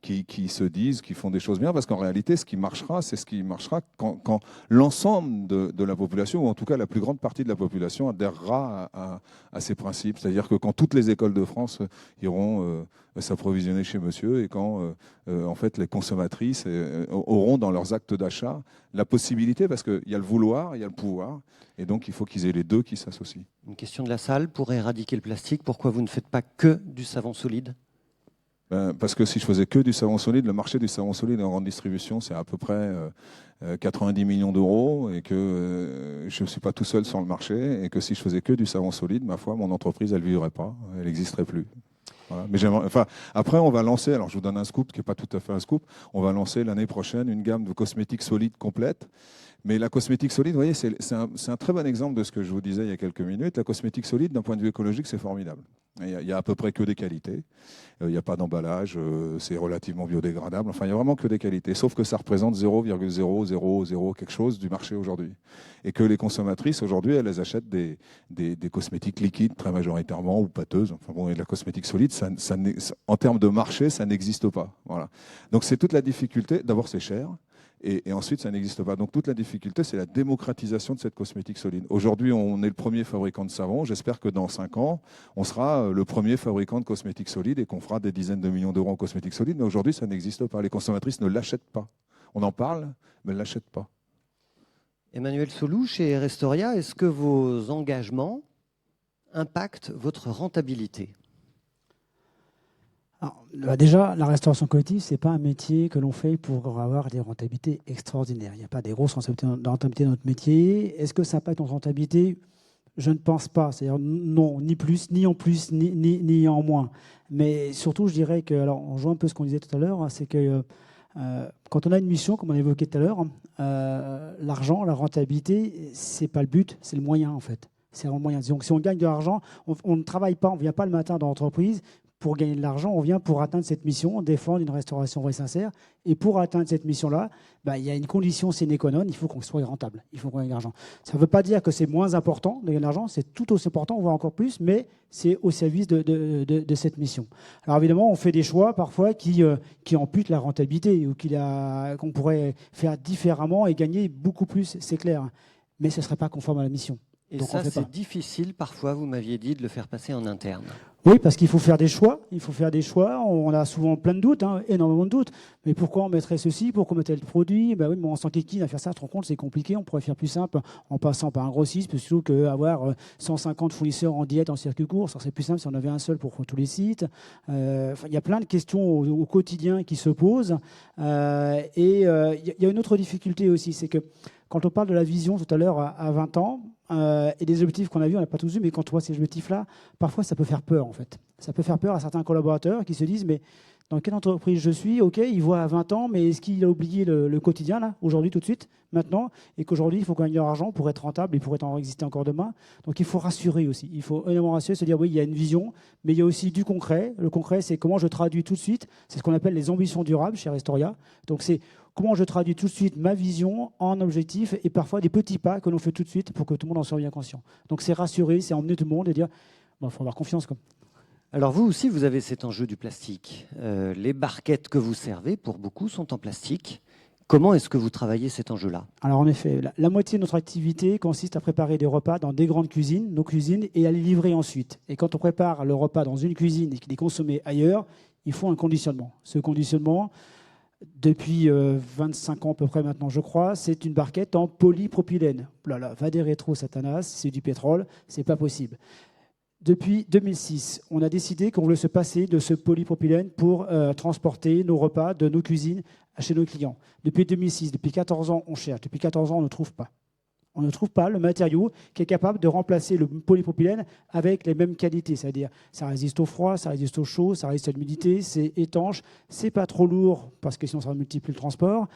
B: qui se disent, qui font des choses bien, parce qu'en réalité, ce qui marchera, c'est ce qui marchera quand l'ensemble de la population, ou en tout cas la plus grande partie de la population, adhérera à ces principes. C'est-à-dire que quand toutes les écoles de France iront s'approvisionner chez monsieur et quand en fait les consommatrices auront dans leurs actes d'achat la possibilité, parce qu'il y a le vouloir, il y a le pouvoir, et donc il faut qu'ils aient les deux qui s'associent.
A: Une question de la salle, pour éradiquer le plastique, pourquoi vous ne faites pas que du savon solide ?
B: Parce que si je faisais que du savon solide, le marché du savon solide en grande distribution, c'est à peu près 90 millions d'euros, et que je ne suis pas tout seul sur le marché, et que si je faisais que du savon solide, ma foi, mon entreprise, elle ne vivrait pas, elle n'existerait plus. Voilà. Mais après, on va lancer, alors je vous donne un scoop qui n'est pas tout à fait un scoop, on va lancer l'année prochaine une gamme de cosmétiques solides complète. Mais la cosmétique solide, vous voyez, c'est un très bon exemple de ce que je vous disais il y a quelques minutes. La cosmétique solide, d'un point de vue écologique, c'est formidable. Il y a à peu près que des qualités. Il n'y a pas d'emballage, c'est relativement biodégradable. Enfin, il n'y a vraiment que des qualités. Sauf que ça représente 0,000 quelque chose du marché aujourd'hui. Et que les consommatrices, aujourd'hui, elles achètent des cosmétiques liquides, très majoritairement, ou pâteuses. Enfin bon, et la cosmétique solide, en termes de marché, ça n'existe pas. Voilà. Donc c'est toute la difficulté. D'abord, c'est cher. Et ensuite, ça n'existe pas. Donc toute la difficulté, c'est la démocratisation de cette cosmétique solide. Aujourd'hui, on est le premier fabricant de savon. J'espère que dans 5 ans, on sera le premier fabricant de cosmétique solide et qu'on fera des dizaines de millions d'euros en cosmétique solide. Mais aujourd'hui, ça n'existe pas. Les consommatrices ne l'achètent pas. On en parle, mais elles ne l'achètent pas.
A: Emmanuel Solou, chez Restoria, est-ce que vos engagements impactent votre rentabilité ?
D: Alors, déjà, la restauration collective, ce n'est pas un métier que l'on fait pour avoir des rentabilités extraordinaires. Il n'y a pas des grosses rentabilités dans notre métier. Est-ce que ça impacte notre rentabilité ? Je ne pense pas. C'est-à-dire non, ni plus, ni en plus, ni en moins. Mais surtout, je dirais que, alors on joue un peu ce qu'on disait tout à l'heure, c'est que quand on a une mission, comme on a évoqué tout à l'heure, l'argent, la rentabilité, ce n'est pas le but, c'est le moyen en fait. C'est un moyen. Donc si on gagne de l'argent, on ne travaille pas, on ne vient pas le matin dans l'entreprise pour gagner de l'argent, on vient pour atteindre cette mission, défendre une restauration vraie sincère. Et pour atteindre cette mission-là, il y a une condition sine qua non, il faut qu'on soit rentable, il faut qu'on gagne de l'argent. Ça ne veut pas dire que c'est moins important de gagner de l'argent, c'est tout aussi important, voire encore plus, mais c'est au service de cette mission. Alors évidemment, on fait des choix parfois qui amputent la rentabilité ou qu'on pourrait faire différemment et gagner beaucoup plus, c'est clair. Mais ce ne serait pas conforme à la mission.
A: Et
D: donc
A: ça, c'est difficile parfois, vous m'aviez dit, de le faire passer en interne.
D: Oui, parce qu'il faut faire des choix. Il faut faire des choix. On a souvent plein de doutes, énormément de doutes. Mais pourquoi on mettrait ceci? Pourquoi on mettrait le produit? Oui, mais on s'en kékine à faire ça. Tu te rends compte, c'est compliqué. On pourrait faire plus simple en passant par un grossiste, plutôt qu'avoir 150 fournisseurs en diète en circuit court. Ça serait plus simple si on avait un seul pour tous les sites. Il y a plein de questions au quotidien qui se posent. Et il y a une autre difficulté aussi, c'est que quand on parle de la vision tout à l'heure à 20 ans, et des objectifs qu'on a vus, on n'a pas tous vus, mais quand on voit ces objectifs-là, parfois ça peut faire peur en fait. Ça peut faire peur à certains collaborateurs qui se disent mais dans quelle entreprise je suis? Ok, il voit à 20 ans, mais est-ce qu'il a oublié le quotidien là, aujourd'hui, tout de suite, maintenant, et qu'aujourd'hui il faut qu'on gagne de l'argent pour être rentable et pour exister encore demain? Donc il faut rassurer aussi. Il faut énormément rassurer, se dire oui, il y a une vision, mais il y a aussi du concret. Le concret, c'est comment je traduis tout de suite. C'est ce qu'on appelle les ambitions durables chez Restoria. Donc c'est comment je traduis tout de suite ma vision en objectif et parfois des petits pas que l'on fait tout de suite pour que tout le monde en soit bien conscient. Donc c'est rassurer, c'est emmener tout le monde et dire il faut avoir confiance.
A: Alors vous aussi, vous avez cet enjeu du plastique. Les barquettes que vous servez, pour beaucoup, sont en plastique. Comment est-ce que vous travaillez cet enjeu-là?
D: Alors en effet, la moitié de notre activité consiste à préparer des repas dans des grandes cuisines, nos cuisines, et à les livrer ensuite. Et quand on prépare le repas dans une cuisine et qu'il est consommé ailleurs, il faut un conditionnement. Ce conditionnement, depuis 25 ans à peu près maintenant, je crois, c'est une barquette en polypropylène. Là, va des rétro, Satanas, c'est du pétrole, c'est pas possible. Depuis 2006, on a décidé qu'on voulait se passer de ce polypropylène pour transporter nos repas de nos cuisines chez nos clients. Depuis 2006, depuis 14 ans, on cherche. Depuis 14 ans, on ne trouve pas. On ne trouve pas le matériau qui est capable de remplacer le polypropylène avec les mêmes qualités. C'est-à-dire, ça résiste au froid, ça résiste au chaud, ça résiste à l'humidité, c'est étanche, c'est pas trop lourd parce que sinon ça va multiplier le transport.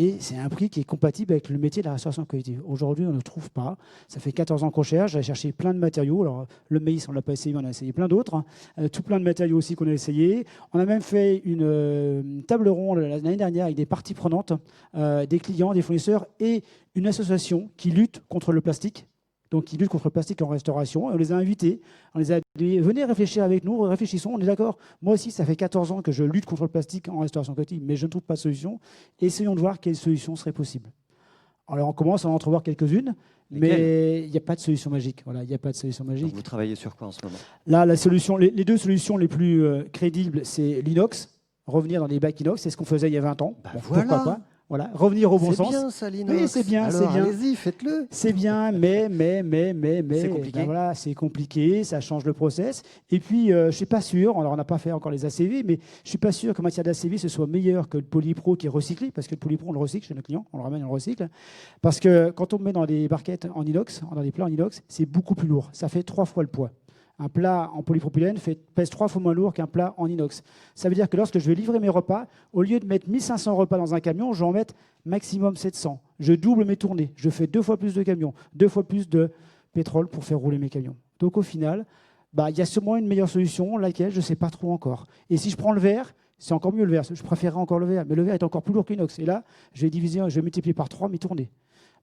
D: Et c'est un prix qui est compatible avec le métier de la restauration collective. Aujourd'hui, on ne le trouve pas. Ça fait 14 ans qu'on cherche. J'ai cherché plein de matériaux. Alors, le maïs, on ne l'a pas essayé, mais on a essayé plein d'autres. Tout plein de matériaux aussi qu'on a essayé. On a même fait une table ronde l'année dernière avec des parties prenantes, des clients, des fournisseurs et une association qui lutte contre le plastique. Donc, qui lutte contre le plastique en restauration. On les a invités, on les a dit, venez réfléchir avec nous, réfléchissons, on est d'accord. Moi aussi, ça fait 14 ans que je lutte contre le plastique en restauration collective, mais je ne trouve pas de solution. Essayons de voir quelle solution serait possible. Alors, on commence à en entrevoir quelques-unes, mais il n'y a pas de solution magique. Voilà, il n'y a pas de solution magique.
A: Donc vous travaillez sur quoi en ce moment?
D: Là, les deux solutions les plus crédibles, c'est l'inox. Revenir dans des bacs inox, c'est ce qu'on faisait il y a 20 ans. Bon,
A: voilà.
D: Pourquoi pas? Voilà, revenir au bon sens.
A: C'est bien ça, l'inox.
D: Oui, c'est bien,
A: Alors,
D: c'est bien.
A: allez-y, faites-le.
D: C'est bien, mais.
A: C'est compliqué.
D: Ben voilà, c'est compliqué, ça change le process. Et puis, je ne suis pas sûr, alors on n'a pas fait encore les ACV, mais je ne suis pas sûr qu'en matière d'ACV, ce soit meilleur que le Polypro qui est recyclé, parce que le Polypro, on le recycle chez nos clients, on le ramène, on le recycle. Parce que quand on le met dans des barquettes en inox, dans des plats en inox, c'est beaucoup plus lourd. Ça fait 3 fois le poids. Un plat en polypropylène pèse 3 fois moins lourd qu'un plat en inox. Ça veut dire que lorsque je vais livrer mes repas, au lieu de mettre 1500 repas dans un camion, je vais en mettre maximum 700. Je double mes tournées. Je fais 2 fois plus de camions, 2 fois plus de pétrole pour faire rouler mes camions. Donc au final, il y a sûrement une meilleure solution, laquelle je ne sais pas trop encore. Et si je prends le verre, c'est encore mieux le verre. Je préférerais encore le verre, mais le verre est encore plus lourd que l'inox. Et là, je vais multiplier par 3 mes tournées.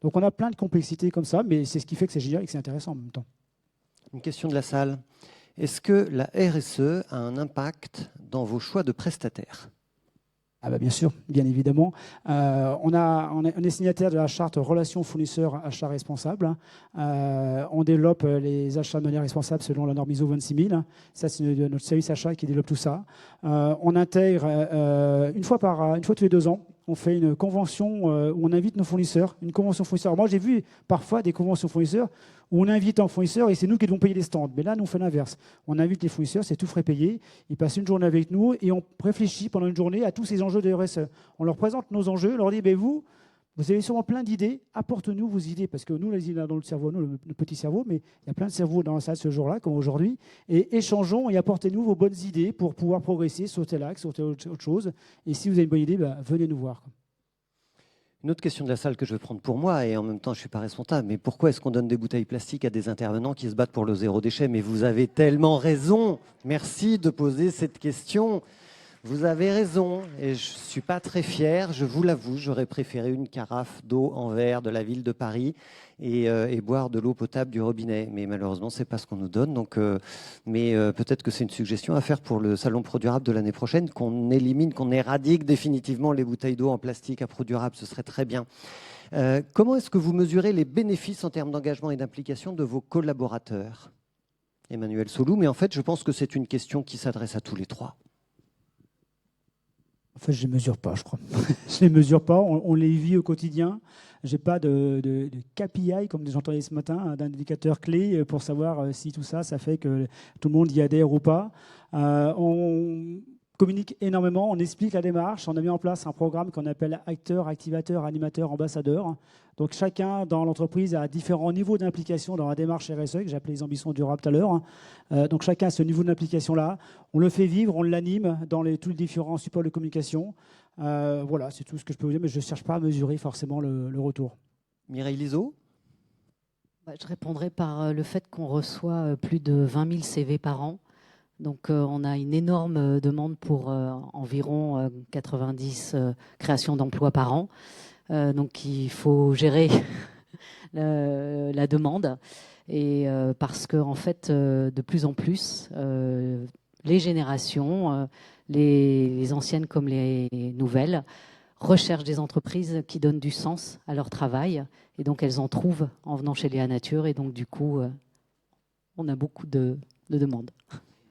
D: Donc on a plein de complexités comme ça, mais c'est ce qui fait que c'est génial et que c'est intéressant en même temps.
A: Une question de la salle. Est-ce que la RSE a un impact dans vos choix de prestataires?
D: Bien sûr, bien évidemment. On est signataire de la charte Relations fournisseurs achats responsables. On développe les achats de manière responsable selon la norme ISO 26000. Ça, c'est notre service achat qui développe tout ça. On intègre une fois tous les 2 ans, on fait une convention où on invite nos fournisseurs, une convention fournisseur. Alors moi, j'ai vu parfois des conventions fournisseurs où on invite un fournisseur et c'est nous qui devons payer les stands. Mais là, nous, on fait l'inverse. On invite les fournisseurs, c'est tout frais payé. Ils passent une journée avec nous et on réfléchit pendant une journée à tous ces enjeux de RSE. On leur présente nos enjeux, on leur dit, vous avez sûrement plein d'idées, apportez-nous vos idées, parce que nous, les idées dans le cerveau, nous, le petit cerveau, mais il y a plein de cerveaux dans la salle ce jour-là, comme aujourd'hui, et échangeons et apportez-nous vos bonnes idées pour pouvoir progresser sur tel axe, sur telle autre chose. Et si vous avez une bonne idée, venez nous voir.
A: Une autre question de la salle que je vais prendre pour moi, et en même temps, je ne suis pas responsable, mais pourquoi est-ce qu'on donne des bouteilles plastiques à des intervenants qui se battent pour le zéro déchet? Mais vous avez tellement raison. Merci de poser cette question. Vous avez raison, et je ne suis pas très fier, je vous l'avoue, j'aurais préféré une carafe d'eau en verre de la ville de Paris et boire de l'eau potable du robinet. Mais malheureusement, ce n'est pas ce qu'on nous donne. Donc, peut-être que c'est une suggestion à faire pour le Salon Pro Durable de l'année prochaine, qu'on élimine, qu'on éradique définitivement les bouteilles d'eau en plastique à Pro Durable, ce serait très bien. Comment est-ce que vous mesurez les bénéfices en termes d'engagement et d'implication de vos collaborateurs? Emmanuel Solou, mais en fait, je pense que c'est une question qui s'adresse à tous les trois.
D: En fait, je ne les mesure pas, je crois. Je ne les mesure pas, on les vit au quotidien. Je n'ai pas de KPI, comme j'entendais ce matin, d'indicateur clé pour savoir si tout ça, ça fait que tout le monde y adhère ou pas. On communique énormément, on explique la démarche. On a mis en place un programme qu'on appelle acteur, activateur, animateur, ambassadeur. Donc chacun dans l'entreprise a différents niveaux d'implication dans la démarche RSE, que j'appelais les ambitions durables tout à l'heure. Donc chacun a ce niveau d'implication-là. On le fait vivre, on l'anime dans tous les différents supports de communication. Voilà, c'est tout ce que je peux vous dire, mais je ne cherche pas à mesurer forcément le retour.
A: Mireille Liso?
C: Je répondrai par le fait qu'on reçoit plus de 20 000 CV par an. Donc on a une énorme demande pour environ 90 créations d'emplois par an. Donc il faut gérer la demande. Et parce que en fait, de plus en plus, les générations, les anciennes comme les nouvelles, recherchent des entreprises qui donnent du sens à leur travail. Et donc elles en trouvent en venant chez Léa Nature. Et donc du coup, on a beaucoup de demandes.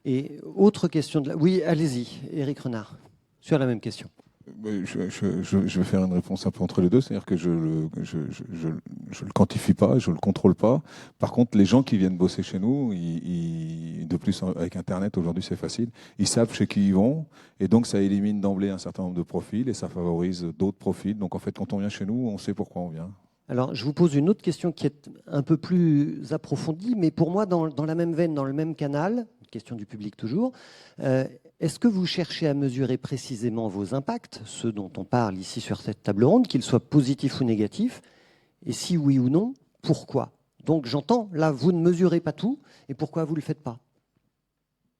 A: Et autre question de la... Oui, allez-y, Éric Renard, sur la même question.
B: Je vais faire une réponse un peu entre les deux, c'est-à-dire que je le quantifie pas, je le contrôle pas. Par contre, les gens qui viennent bosser chez nous, de plus avec Internet aujourd'hui c'est facile, ils savent chez qui ils vont, et donc ça élimine d'emblée un certain nombre de profils et ça favorise d'autres profils. Donc en fait, quand on vient chez nous, on sait pourquoi on vient.
A: Alors, je vous pose une autre question qui est un peu plus approfondie, mais pour moi, dans la même veine, dans le même canal, question du public toujours. Est-ce que vous cherchez à mesurer précisément vos impacts, ceux dont on parle ici sur cette table ronde, qu'ils soient positifs ou négatifs? Et si oui ou non, pourquoi? Donc j'entends, là, vous ne mesurez pas tout, et pourquoi vous ne le faites pas?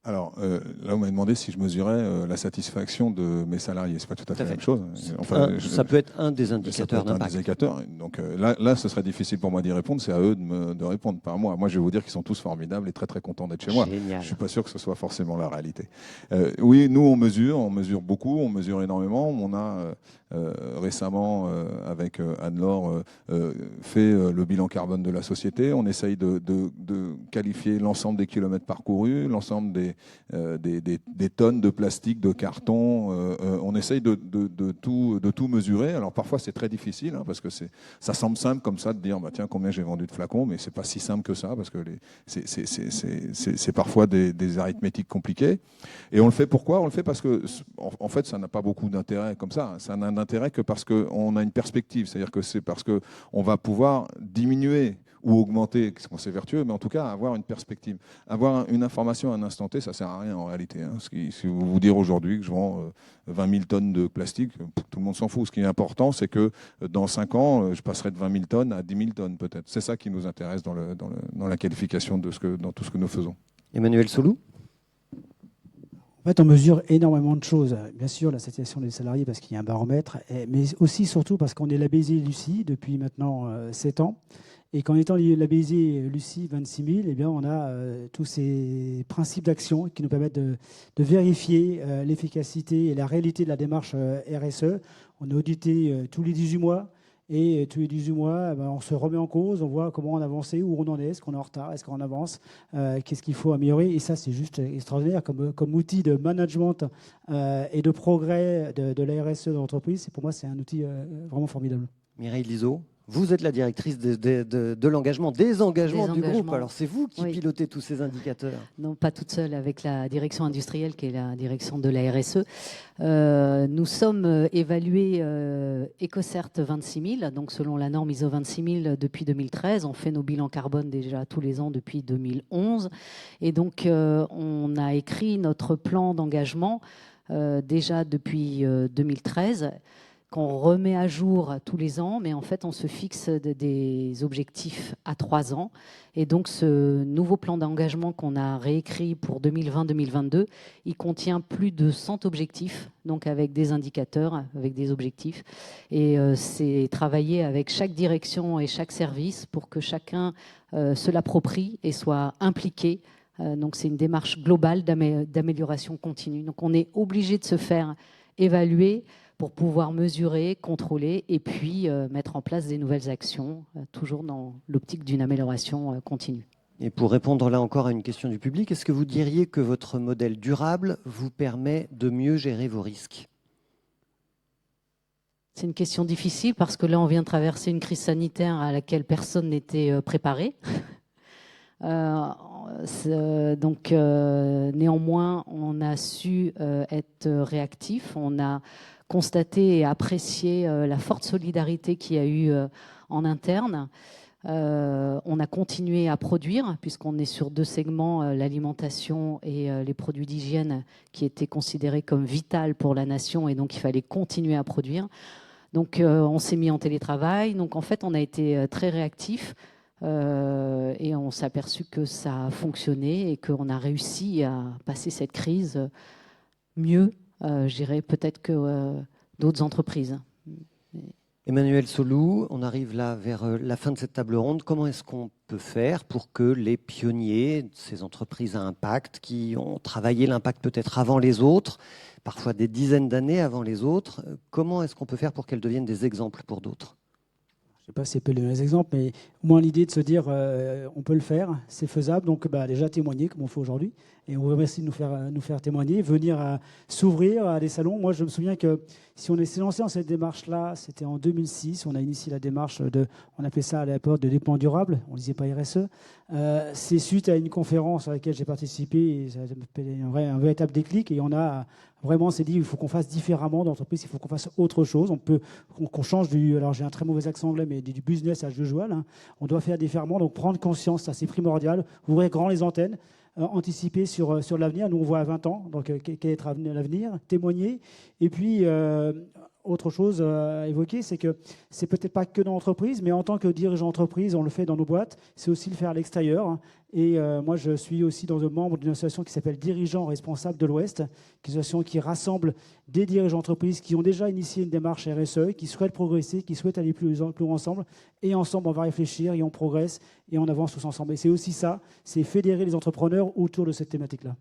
B: Alors, là, vous m'avez demandé si je mesurais la satisfaction de mes salariés. C'est pas tout à fait la même chose.
A: Enfin, ça peut être un des indicateurs d'impact.
B: Donc là, ce serait difficile pour moi d'y répondre. C'est à eux de répondre, pas à moi. Moi, je vais vous dire qu'ils sont tous formidables et très très contents d'être chez moi.
A: Génial.
B: Je suis pas sûr que ce soit forcément la réalité. Oui, nous, on mesure beaucoup, on mesure énormément. On a récemment, avec Anne-Laure, fait le bilan carbone de la société. On essaye de qualifier l'ensemble des kilomètres parcourus, l'ensemble des tonnes de plastique, de carton. On essaye de tout mesurer. Alors parfois c'est très difficile, parce que ça semble simple comme ça de dire tiens, combien j'ai vendu de flacons, mais c'est pas si simple que ça, parce que c'est parfois des arithmétiques compliquées. Et on le fait pourquoi? On le fait parce que en fait ça n'a pas beaucoup d'intérêt comme ça. Ça n'a d'intérêt que parce qu'on a une perspective. C'est-à-dire que c'est parce qu'on va pouvoir diminuer ou augmenter, parce qu'on c'est vertueux, mais en tout cas avoir une perspective. Avoir une information à un instant T, ça ne sert à rien en réalité. Si vous dire aujourd'hui que je vends 20 000 tonnes de plastique, tout le monde s'en fout. Ce qui est important, c'est que dans 5 ans, je passerai de 20 000 tonnes à 10 000 tonnes peut-être. C'est ça qui nous intéresse dans la qualification dans tout ce que nous faisons.
A: Emmanuel Solou?
D: En fait, on mesure énormément de choses. Bien sûr, la satisfaction des salariés parce qu'il y a un baromètre, mais aussi, surtout, parce qu'on est labellisé Lucie depuis maintenant 7 ans. Et qu'en étant labellisé Lucie 26 000, eh bien, on a tous ces principes d'action qui nous permettent de vérifier l'efficacité et la réalité de la démarche RSE. On est audité tous les 18 mois. Et tous les 18 mois, on se remet en cause, on voit comment on a avancé, où on en est, est-ce qu'on est en retard, est-ce qu'on avance, qu'est-ce qu'il faut améliorer. Et ça, c'est juste extraordinaire comme outil de management et de progrès de la RSE de l'entreprise. Pour moi, c'est un outil vraiment formidable.
A: Mireille Liseau, vous êtes la directrice de l'engagement, des engagements du groupe. Alors c'est vous qui pilotez tous ces indicateurs.
C: Non, pas toute seule, avec la direction industrielle qui est la direction de la RSE. Nous sommes évalués EcoCert 26 000, donc selon la norme ISO 26 000 depuis 2013. On fait nos bilans carbone déjà tous les ans depuis 2011. Et donc on a écrit notre plan d'engagement déjà depuis 2013. Qu'on remet à jour tous les ans, mais en fait, on se fixe des objectifs à 3 ans. Et donc, ce nouveau plan d'engagement qu'on a réécrit pour 2020-2022, il contient plus de 100 objectifs, donc avec des indicateurs, avec des objectifs. Et c'est travailler avec chaque direction et chaque service pour que chacun se l'approprie et soit impliqué. Donc, c'est une démarche globale d'amélioration continue. Donc, on est obligé de se faire évaluer pour pouvoir mesurer, contrôler et puis mettre en place des nouvelles actions, toujours dans l'optique d'une amélioration continue.
A: Et pour répondre là encore à une question du public, est-ce que vous diriez que votre modèle durable vous permet de mieux gérer vos risques?
C: C'est une question difficile parce que là, on vient de traverser une crise sanitaire à laquelle personne n'était préparé. Donc, néanmoins, on a su être réactif. On a constaté et apprécié la forte solidarité qu'il y a eu en interne. On a continué à produire, puisqu'on est sur 2 segments, l'alimentation et les produits d'hygiène, qui étaient considérés comme vitaux pour la nation, et donc il fallait continuer à produire. Donc, on s'est mis en télétravail. Donc, en fait, on a été très réactifs. Et on s'est aperçu que ça a fonctionné et qu'on a réussi à passer cette crise mieux, je dirais, peut-être que d'autres entreprises.
A: Emmanuel Solou, on arrive là vers la fin de cette table ronde. Comment est-ce qu'on peut faire pour que les pionniers, ces entreprises à impact, qui ont travaillé l'impact peut-être avant les autres, parfois des dizaines d'années avant les autres, comment est-ce qu'on peut faire pour qu'elles deviennent des exemples pour d'autres?
D: Je ne sais pas si c'est les exemples, mais au moins l'idée de se dire on peut le faire, c'est faisable. Donc déjà témoigner comme on fait aujourd'hui. Et on vous remercie de nous faire témoigner, venir s'ouvrir à des salons. Moi, je me souviens que si on s'est lancé dans cette démarche-là, c'était en 2006. On a initié la démarche on appelait ça à l'époque de développement durable. On ne disait pas RSE. C'est suite à une conférence à laquelle j'ai participé. Et ça a été un véritable déclic. Et on a vraiment s'est dit il faut qu'on fasse différemment d'entreprise, il faut qu'on fasse autre chose. Qu'on change alors j'ai un très mauvais accent anglais, mais du business as usual. On doit faire différemment. Donc prendre conscience, ça c'est primordial. Ouvrir grand les antennes. anticiper sur l'avenir. Nous, on voit à 20 ans, donc quel est l'avenir, témoigner. Et puis, autre chose à évoquer, c'est que c'est peut-être pas que dans l'entreprise, mais en tant que dirigeant d'entreprise, on le fait dans nos boîtes, c'est aussi le faire à l'extérieur. Et moi, je suis aussi membre d'une association qui s'appelle Dirigeants Responsables de l'Ouest, qui est une association qui rassemble des dirigeants d'entreprise qui ont déjà initié une démarche RSE, qui souhaitent progresser, qui souhaitent aller plus loin ensemble. Et ensemble, on va réfléchir et on progresse et on avance tous ensemble. Et c'est aussi ça, c'est fédérer les entrepreneurs autour de cette thématique-là.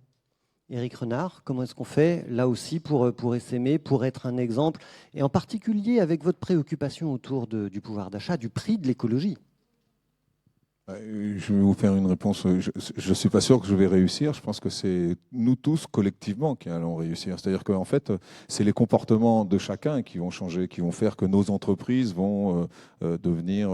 A: Éric Renard, comment est-ce qu'on fait là aussi pour essaimer, pour être un exemple, et en particulier avec votre préoccupation autour du pouvoir d'achat, du prix de l'écologie?
B: Je vais vous faire une réponse. Je ne suis pas sûr que je vais réussir. Je pense que c'est nous tous collectivement qui allons réussir. C'est-à-dire qu'en fait, c'est les comportements de chacun qui vont changer, qui vont faire que nos entreprises vont devenir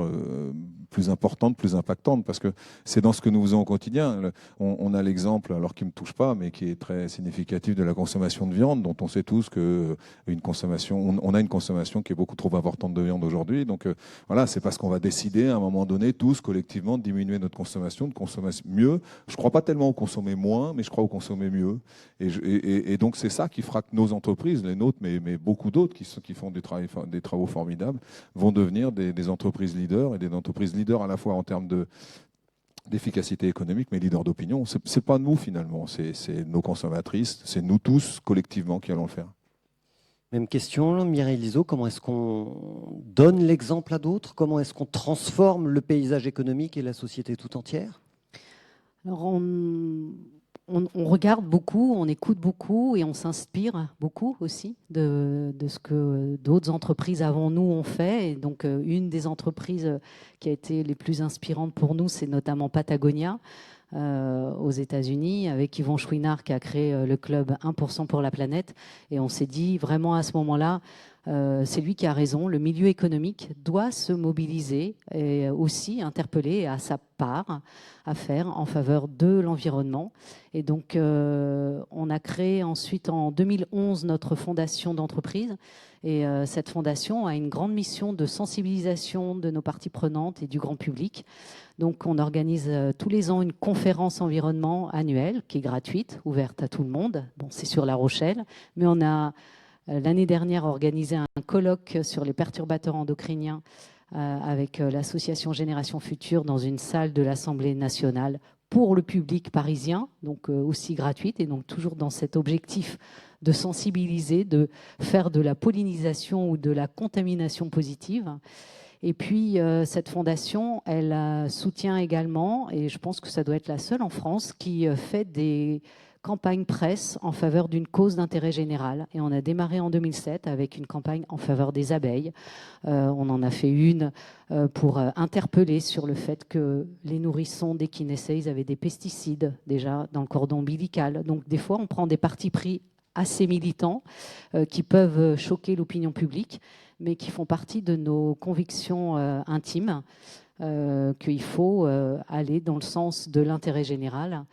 B: plus importantes, plus impactantes. Parce que c'est dans ce que nous faisons au quotidien. On a l'exemple, alors qui ne me touche pas, mais qui est très significatif, de la consommation de viande, dont on sait tous que on a une consommation qui est beaucoup trop importante de viande aujourd'hui. Donc voilà, c'est parce qu'on va décider à un moment donné, tous collectivement, de diminuer notre consommation, de consommer mieux. Je ne crois pas tellement au consommer moins, mais je crois au consommer mieux. Et donc c'est ça qui fera que nos entreprises, les nôtres, mais beaucoup d'autres qui font des travaux formidables, vont devenir des entreprises leaders, et des entreprises leaders à la fois en termes d'efficacité économique, mais leaders d'opinion. C'est pas nous finalement, c'est nos consommatrices, c'est nous tous collectivement qui allons le faire.
A: Même question, Mireille Lizaud, comment est-ce qu'on donne l'exemple à d'autres? Comment est-ce qu'on transforme le paysage économique et la société tout entière?
C: Alors on regarde beaucoup, on écoute beaucoup et on s'inspire beaucoup aussi de ce que d'autres entreprises avant nous ont fait. Et donc une des entreprises qui a été les plus inspirantes pour nous, c'est notamment Patagonia, aux États-Unis, avec Yvon Chouinard qui a créé le club 1% pour la planète. Et on s'est dit vraiment à ce moment-là, c'est lui qui a raison, le milieu économique doit se mobiliser et aussi interpeller à sa part à faire en faveur de l'environnement. Et donc on a créé ensuite en 2011 notre fondation d'entreprise. Et cette fondation a une grande mission de sensibilisation de nos parties prenantes et du grand public. Donc on organise tous les ans une conférence environnement annuelle qui est gratuite, ouverte à tout le monde. Bon, c'est sur La Rochelle, mais on a l'année dernière organisé un colloque sur les perturbateurs endocriniens avec l'association Génération Future dans une salle de l'Assemblée nationale pour le public parisien, donc aussi gratuite, et donc toujours dans cet objectif de sensibiliser, de faire de la pollinisation ou de la contamination positive. Et puis, cette fondation, elle soutient également, et je pense que ça doit être la seule en France, qui fait des campagnes presse en faveur d'une cause d'intérêt général. Et on a démarré en 2007 avec une campagne en faveur des abeilles. On en a fait une pour interpeller sur le fait que les nourrissons, dès qu'ils naissaient, ils avaient des pesticides déjà dans le cordon ombilical. Donc, des fois, on prend des partis pris assez militants qui peuvent choquer l'opinion publique, mais qui font partie de nos convictions intimes, qu'il faut aller dans le sens de l'intérêt général,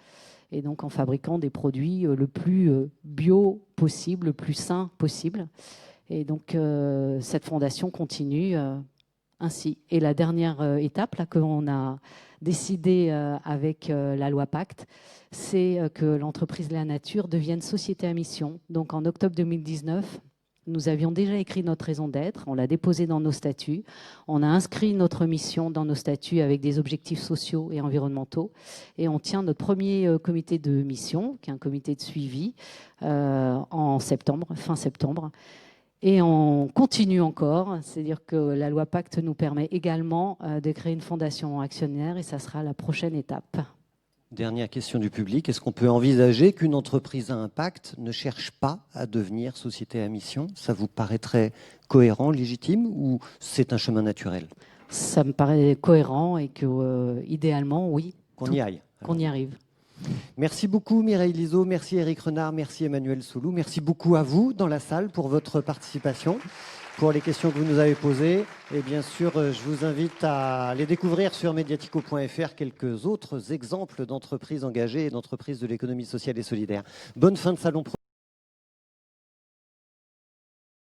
C: et donc en fabriquant des produits le plus bio possible, le plus sain possible. Et donc cette fondation continue ainsi. Et la dernière étape là, que l'on a décidé avec la loi Pacte, c'est que l'entreprise La Nature devienne société à mission. Donc en octobre 2019, nous avions déjà écrit notre raison d'être, on l'a déposé dans nos statuts, on a inscrit notre mission dans nos statuts avec des objectifs sociaux et environnementaux, et on tient notre premier comité de mission, qui est un comité de suivi, en septembre, fin septembre. Et on continue encore, c'est-à-dire que la loi Pacte nous permet également de créer une fondation actionnaire, et ça sera la prochaine étape.
A: Dernière question du public. Est-ce qu'on peut envisager qu'une entreprise à impact ne cherche pas à devenir société à mission? Ça vous paraîtrait cohérent, légitime, ou c'est un chemin naturel?
C: Ça me paraît cohérent et que, idéalement, oui.
A: Qu'on y aille.
C: Qu'on y arrive.
A: Merci beaucoup Mireille Lizaud, merci Éric Renard, merci Emmanuel Soulou, merci beaucoup à vous dans la salle pour votre participation, pour les questions que vous nous avez posées. Et bien sûr, je vous invite à les découvrir sur mediatico.fr, quelques autres exemples d'entreprises engagées et d'entreprises de l'économie sociale et solidaire. Bonne fin de salon.